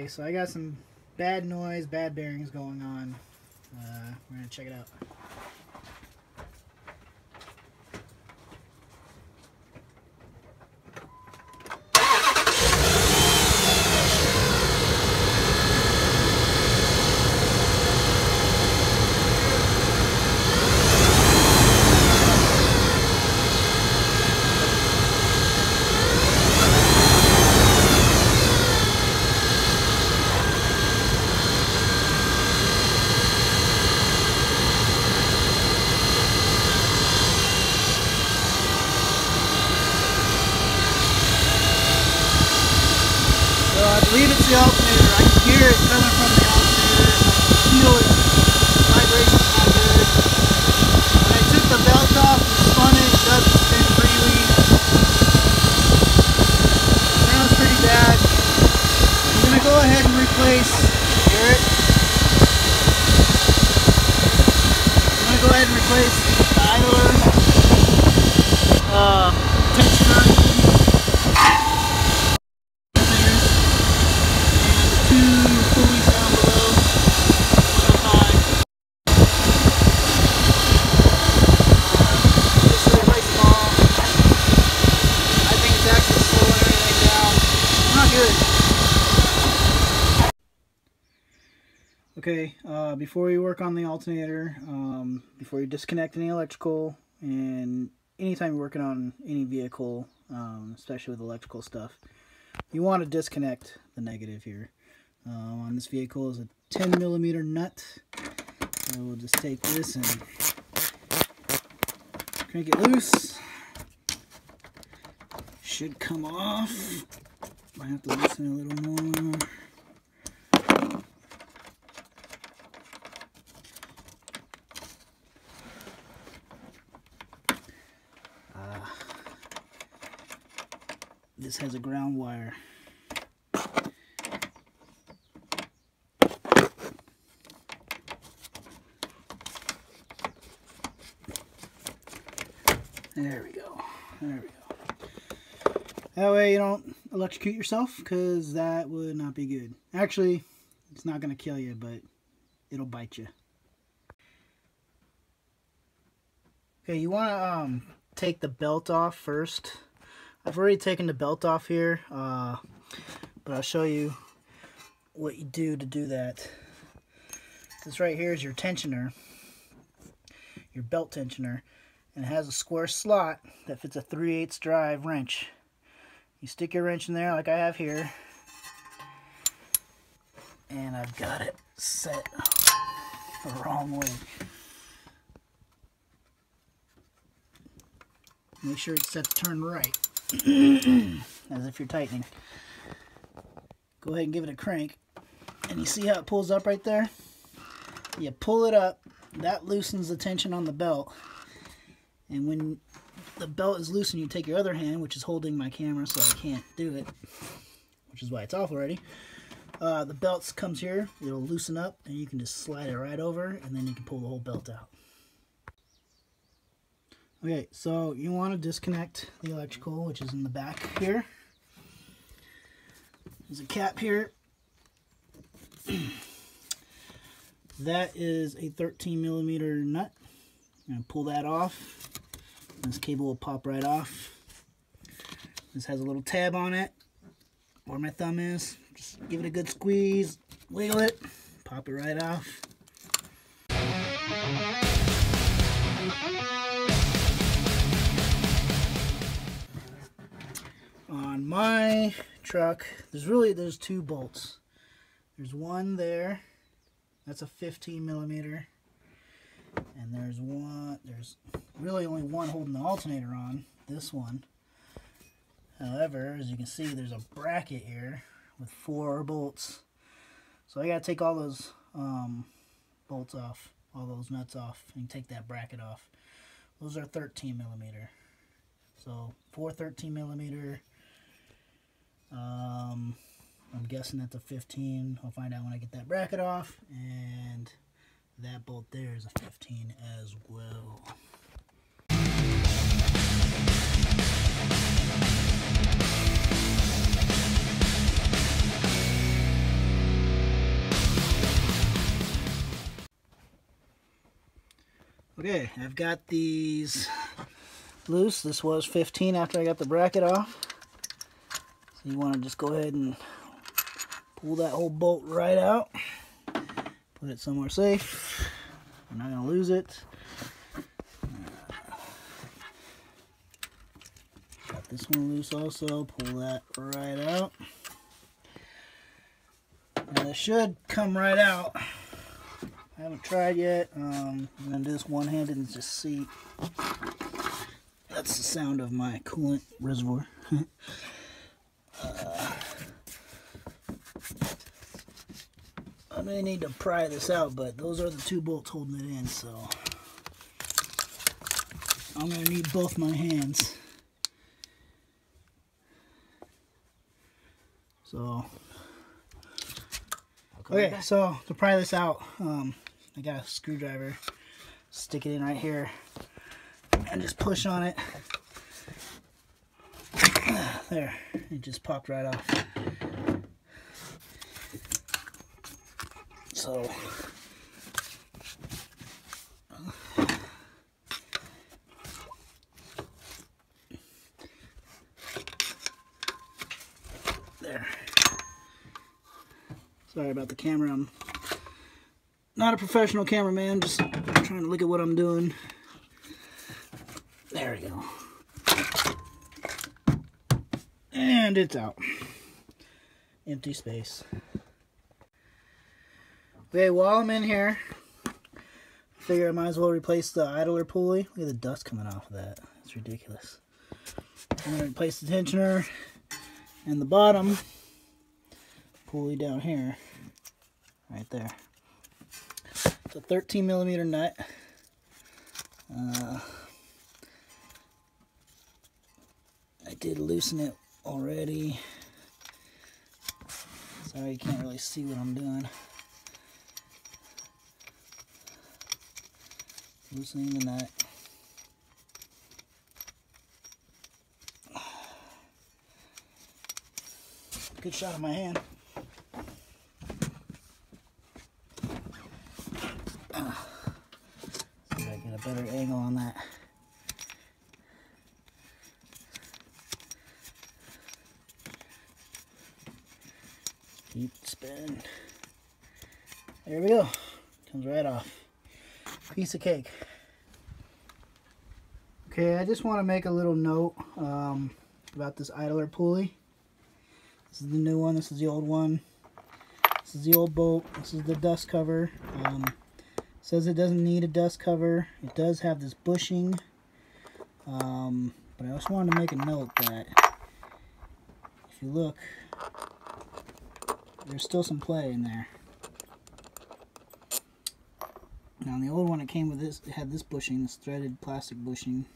Okay, so I got some bad noise, bad bearings going on. We're gonna check it out. I believe it's the alternator. I can hear it coming from the alternator. I can feel it. The vibration's not good. When I took the belt off and spun it, it doesn't spin freely. Sounds pretty bad. I'm going to go ahead and replace, hear it? I'm going to go ahead and replace the idler tensioner. Pulleys down below, one up high. This is really small. I think it's actually slowing everything down. Not good. Okay, before you work on the alternator, before you disconnect any electrical, and anytime you're working on any vehicle, especially with electrical stuff, you want to disconnect the negative here. On this vehicle is a 10mm nut. So we'll just take this and crank it loose. Should come off. Might have to loosen it a little more. This has a ground wire. There we go. There we go. That way you don't electrocute yourself, because that would not be good. Actually, it's not going to kill you, but it'll bite you. Okay, you want to take the belt off first. I've already taken the belt off here, but I'll show you what you do to do that. This right here is your tensioner, your belt tensioner. And it has a square slot that fits a 3/8 drive wrench. You stick your wrench in there like I have here, and I've got it set the wrong way. Make sure it's set to turn right, as if you're tightening. Go ahead and give it a crank, and you see how it pulls up right there? You pull it up, that loosens the tension on the belt. And when the belt is loosened, you take your other hand, which is holding my camera so I can't do it, which is why it's off already. The belt comes here, it'll loosen up, and you can just slide it right over, and then you can pull the whole belt out. Okay, so you want to disconnect the electrical, which is in the back here. There's a cap here. That is a 13mm nut. I'm going to pull that off. This cable will pop right off. This has a little tab on it where my thumb is. Just give it a good squeeze, wiggle it, pop it right off. On my truck, there's two bolts. There's one there, that's a 15mm. And there's really only one holding the alternator on, this one. However, as you can see, there's a bracket here with 4 bolts. So I gotta take all those bolts off, all those nuts off, and take that bracket off. Those are 13mm. So 4 13mm. I'm guessing that's a 15. I'll find out when I get that bracket off. And that bolt there is a 15 as well. Okay, I've got these loose. This was 15 after I got the bracket off. So you want to just go ahead and pull that whole bolt right out. Put it somewhere safe. I'm not going to lose it. Got this one loose also. Pull that right out. Now this should come right out. I haven't tried yet. I'm going to do this one-handed and just see. That's the sound of my coolant reservoir. I may need to pry this out, but those are the two bolts holding it in, so I'm going to need both my hands. So, okay, so to pry this out, I got a screwdriver, stick it in right here, and just push on it. There, it just popped right off. So, there. Sorry about the camera. I'm not a professional cameraman, just trying to look at what I'm doing. There we go. And it's out. Empty space. Okay, while I'm in here, I figure I might as well replace the idler pulley. Look at the dust coming off of that. It's ridiculous. I'm going to replace the tensioner and the bottom pulley down here. Right there. It's a 13 millimeter nut. I did loosen it already. Sorry, you can't really see what I'm doing. Loosening the nut. Good shot of my hand. See if I get a better angle on that. Keep spinning. There we go. Comes right off. Piece of cake. Okay, I just want to make a little note about this idler pulley. This is the new one. This is the old one. This is the old bolt. This is the dust cover. It says it doesn't need a dust cover. It does have this bushing. But I just wanted to make a note that if you look, there's still some play in there. Now, in the old one, it came with this. It had this bushing, this threaded plastic bushing.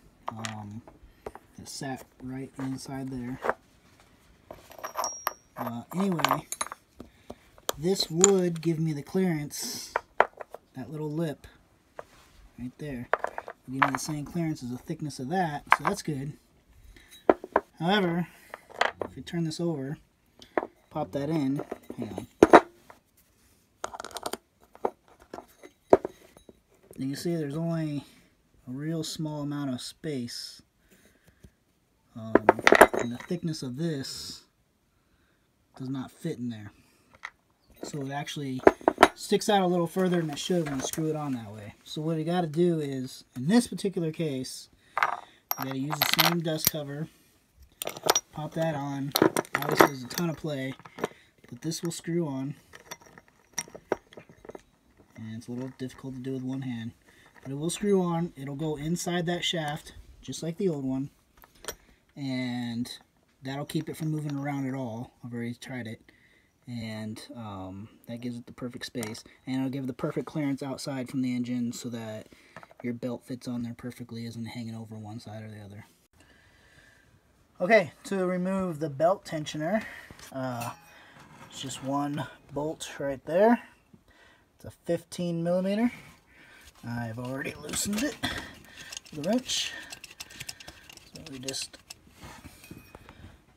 It sat right inside there. Anyway, this would give me the clearance, that little lip right there. It'll give me the same clearance as the thickness of that, so that's good. However, if you turn this over, pop that in, hang on. You can see there's only a real small amount of space, and the thickness of this does not fit in there. So it actually sticks out a little further than it should when you screw it on that way. So what you got to do is, in this particular case, you got to use the same dust cover, pop that on. Obviously there's a ton of play, but this will screw on. And it's a little difficult to do with one hand. But it will screw on. It'll go inside that shaft, just like the old one. And that'll keep it from moving around at all. I've already tried it. And that gives it the perfect space. And it'll give the perfect clearance outside from the engine so that your belt fits on there perfectly, isn't hanging over one side or the other. Okay, to remove the belt tensioner, it's just one bolt right there. It's a 15 millimeter. I've already loosened it with a wrench. So we just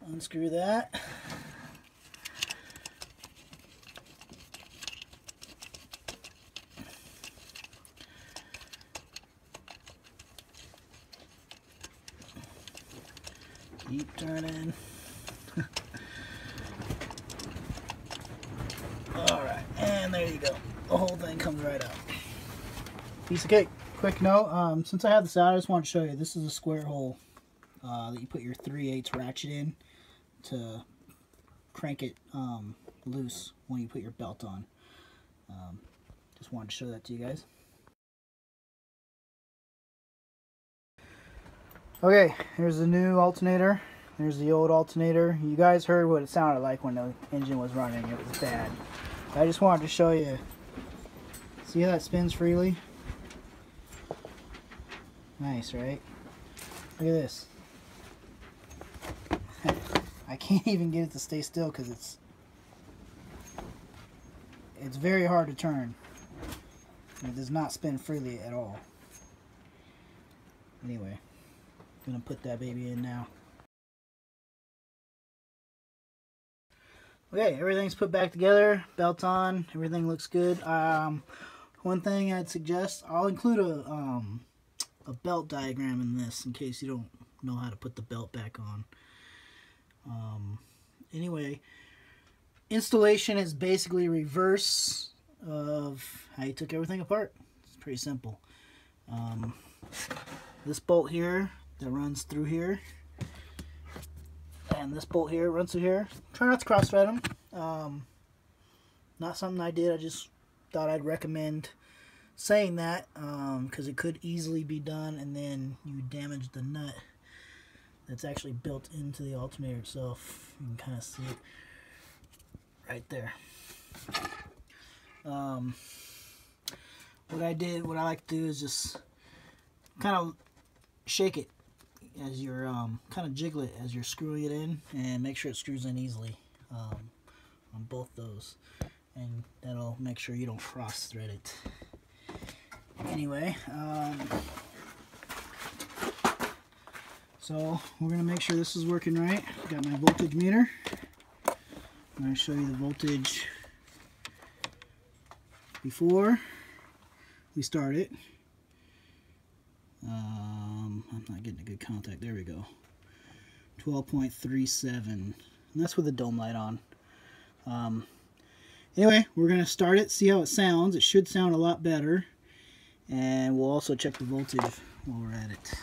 unscrew that. Keep turning. Alright, and there you go. The whole thing comes right out. Piece of cake. Quick note, since I have this out, I just want to show you, this is a square hole that you put your 3/8 ratchet in to crank it loose when you put your belt on. Just wanted to show that to you guys. Okay, here's the new alternator. There's the old alternator. You guys heard what it sounded like when the engine was running. It was bad. I just wanted to show you. See how that spins freely? Nice, right? Look at this. I can't even get it to stay still because it's very hard to turn. It does not spin freely at all. Anyway, I'm gonna put that baby in now. Okay, everything's put back together, belt on, everything looks good. One thing I'd suggest, I'll include a belt diagram in this in case you don't know how to put the belt back on. Anyway, installation is basically reverse of how you took everything apart. It's pretty simple. This bolt here that runs through here, and this bolt here runs through here. Try not to cross-thread them. Not something I did. I just thought I'd recommend saying that because it could easily be done, and then you damage the nut that's actually built into the alternator itself. You can kind of see it right there. What I like to do is just kind of shake it as you're kind of jiggle it as you're screwing it in, and make sure it screws in easily on both those, and that'll make sure you don't cross thread it. Anyway, so we're gonna make sure this is working right. Got my voltage meter. I'm gonna show you the voltage before we start it. I'm not getting a good contact. There we go. 12.37, and that's with the dome light on. Anyway, we're gonna start it, see how it sounds. It should sound a lot better, and we'll also check the voltage while we're at it.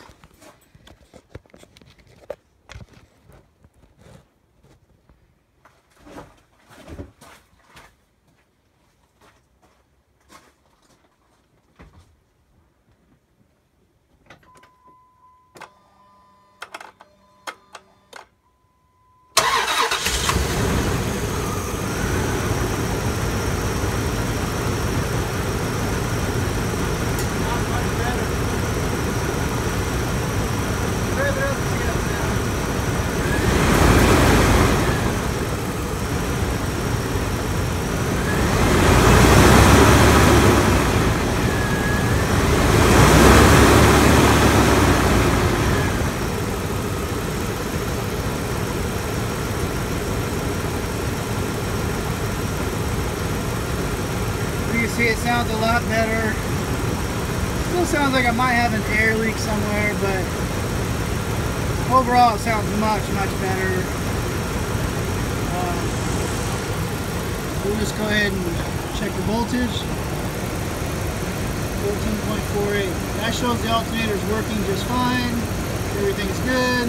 See, it sounds a lot better. Still sounds like I might have an air leak somewhere, but overall it sounds much better. We'll just go ahead and check the voltage. 14.48. That shows the alternator is working just fine. Everything is good.